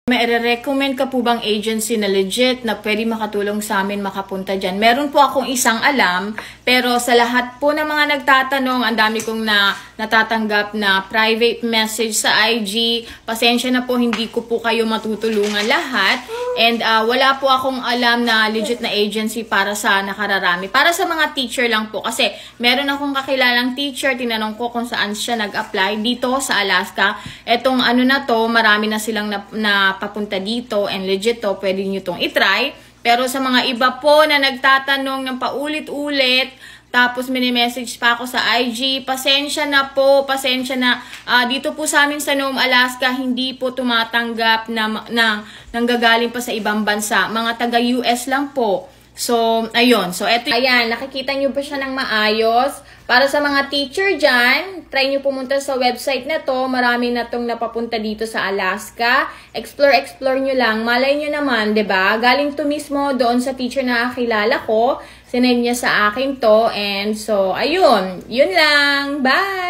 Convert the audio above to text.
May recommend ka po bang agency na legit na pwede makatulong sa amin makapunta dyan? Meron po akong isang alam, pero sa lahat po ng mga nagtatanong, ang dami kong natatanggap na private message sa IG. Pasensya na po, hindi ko po kayo matutulungan lahat. And wala po akong alam na legit na agency para sa nakararami. Para sa mga teacher lang po. Kasi meron akong kakilalang teacher, tinanong ko kung saan siya nag-apply dito sa Alaska. Etong ano na to, marami na silang papunta dito and legit to, pwede nyo itong itry. Pero sa mga iba po na nagtatanong ng paulit-ulit, tapos mini-message pa ako sa IG, pasensya na po, pasensya na. Dito po sa amin sa Nome, Alaska, hindi po tumatanggap na nanggagaling pa sa ibang bansa. Mga taga-US lang po. So, ayun. So, eto. Ayan, nakikita nyo ba siya ng maayos? Para sa mga teacher dyan, try nyo pumunta sa website na to. Marami na tong napapunta dito sa Alaska. Explore nyo lang. Malay nyo naman, 'di ba? Galing to mismo doon sa teacher na kilala ko. Sinend niya sa akin to. And so, ayun. Yun lang. Bye!